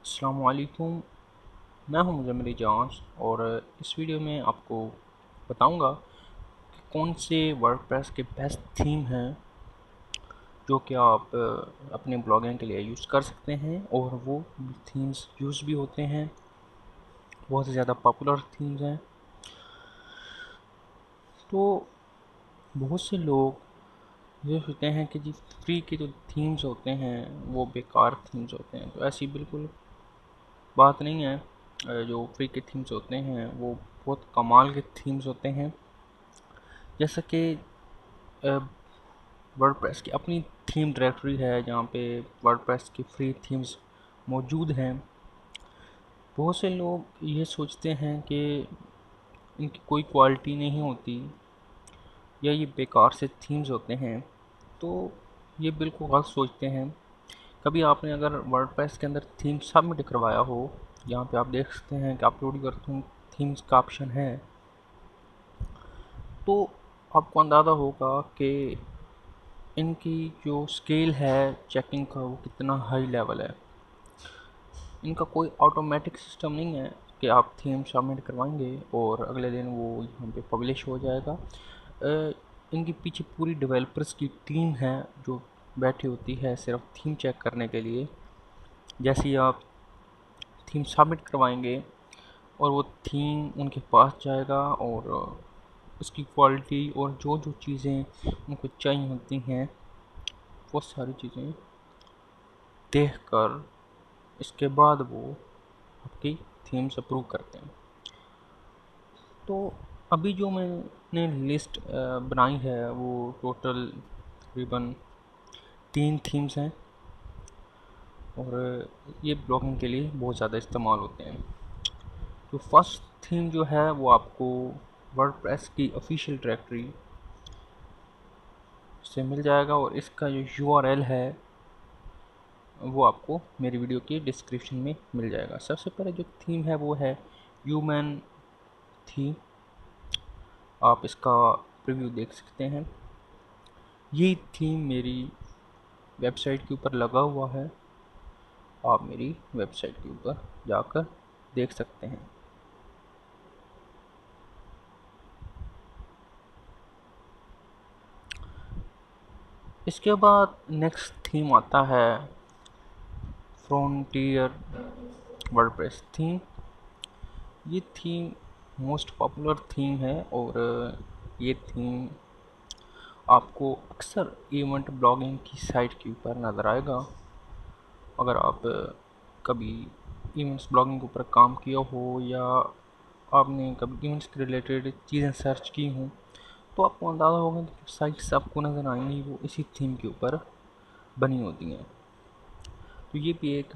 अस्सलाम वालेकुम। मैं हूं मुज़म्मिल जांस और इस वीडियो में आपको बताऊंगा कि कौन से वर्डप्रेस के बेस्ट थीम हैं जो कि आप अपने ब्लॉगिंग के लिए यूज़ कर सकते हैं और वो थीम्स यूज़ भी होते हैं, बहुत ही ज़्यादा पॉपुलर थीम्स हैं। तो बहुत से लोग ये सोचते हैं कि जी फ्री के जो थीम्स होते हैं वो बेकार थीम्स होते हैं, तो ऐसी बिल्कुल बात नहीं है। जो फ्री के थीम्स होते हैं वो बहुत कमाल के थीम्स होते हैं। जैसा कि वर्डप्रेस की अपनी थीम डायरेक्टरी है जहाँ पे वर्डप्रेस की फ्री थीम्स मौजूद हैं। बहुत से लोग ये सोचते हैं कि इनकी कोई क्वालिटी नहीं होती या ये बेकार से थीम्स होते हैं, तो ये बिल्कुल गलत सोचते हैं। कभी आपने अगर वर्डप्रेस के अंदर थीम सबमिट करवाया हो, यहाँ पे आप देख सकते हैं कि अपलोड करते हैं थीम्स का ऑप्शन है, तो आपको अंदाज़ा होगा कि इनकी जो स्केल है चेकिंग का वो कितना हाई लेवल है। इनका कोई ऑटोमेटिक सिस्टम नहीं है कि आप थीम सबमिट करवाएंगे और अगले दिन वो यहाँ पे पब्लिश हो जाएगा। इनके पीछे पूरी डेवलपर्स की टीम है जो बैठी होती है सिर्फ थीम चेक करने के लिए। जैसे ही आप थीम सबमिट करवाएंगे और वो थीम उनके पास जाएगा और उसकी क्वालिटी और जो जो चीज़ें उनको चाहिए होती हैं वो सारी चीज़ें देखकर इसके बाद वो आपकी थीम्स अप्रूव करते हैं। तो अभी जो मैंने लिस्ट बनाई है वो टोटल तकरीबन 3 थीम्स हैं और ये ब्लॉगिंग के लिए बहुत ज़्यादा इस्तेमाल होते हैं। तो फर्स्ट थीम जो है वो आपको वर्डप्रेस की ऑफिशियल डायरेक्टरी से मिल जाएगा और इसका जो यूआरएल है वो आपको मेरी वीडियो की डिस्क्रिप्शन में मिल जाएगा। सबसे पहले जो थीम है वो है ह्यूमन थीम। आप इसका प्रीव्यू देख सकते हैं। ये थीम मेरी वेबसाइट के ऊपर लगा हुआ है, आप मेरी वेबसाइट के ऊपर जाकर देख सकते हैं। इसके बाद नेक्स्ट थीम आता है फ्रंटियर वर्डप्रेस थीम। ये थीम मोस्ट पॉपुलर थीम है और ये थीम आपको अक्सर इवेंट ब्लॉगिंग की साइट के ऊपर नज़र आएगा। अगर आप कभी इवेंट्स ब्लॉगिंग के ऊपर काम किया हो या आपने कभी इवेंट्स के रिलेटेड चीज़ें सर्च की हों, तो आपको अंदाज़ा होगा कि साइट्स आपको नज़र आएंगी वो इसी थीम के ऊपर बनी होती हैं। तो ये भी एक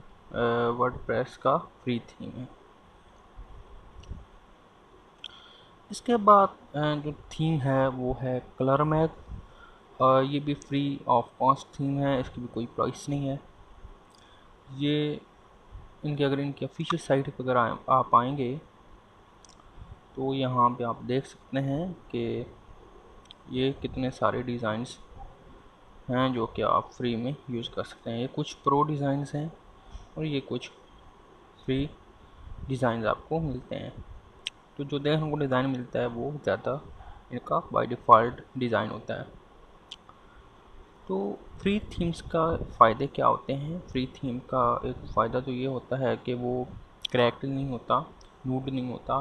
वर्डप्रेस का फ्री थीम है। इसके बाद जो थीम है वो है कलर मैग। ये भी फ्री ऑफ कॉस्ट थीम है, इसकी भी कोई प्राइस नहीं है। ये इनके अगर इनकी ऑफिशियल साइट पर अगर आप आएंगे तो यहाँ पे आप देख सकते हैं कि ये कितने सारे डिज़ाइंस हैं जो कि आप फ्री में यूज़ कर सकते हैं। ये कुछ प्रो डिज़ाइंस हैं और ये कुछ फ्री डिज़ाइंस आपको मिलते हैं। तो जो देखने को डिज़ाइन मिलता है वो ज़्यादा इनका बाय डिफ़ॉल्ट डिज़ाइन होता है। तो फ्री थीम्स का फ़ायदे क्या होते हैं? फ्री थीम का एक फ़ायदा तो ये होता है कि वो क्रैक्ड नहीं होता, नूड नहीं होता,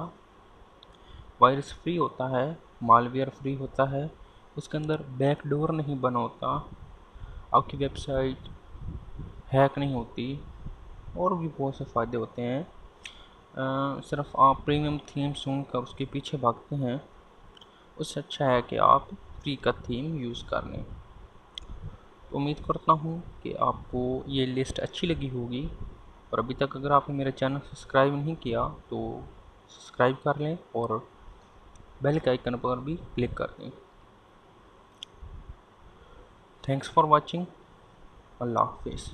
वायरस फ्री होता है, मालवेयर फ्री होता है, उसके अंदर बैकडोर नहीं बना होता, आपकी वेबसाइट हैक नहीं होती और भी बहुत से फ़ायदे होते हैं। सिर्फ आप प्रीमियम थीम सुनकर उसके पीछे भागते हैं, उससे अच्छा है कि आप फ्री का थीम यूज़ कर लें। उम्मीद करता हूँ कि आपको ये लिस्ट अच्छी लगी होगी और अभी तक अगर आपने मेरा चैनल सब्सक्राइब नहीं किया तो सब्सक्राइब कर लें और बेल के आइकन पर भी क्लिक कर दें। Thanks for watching. अल्लाह हाफिज़।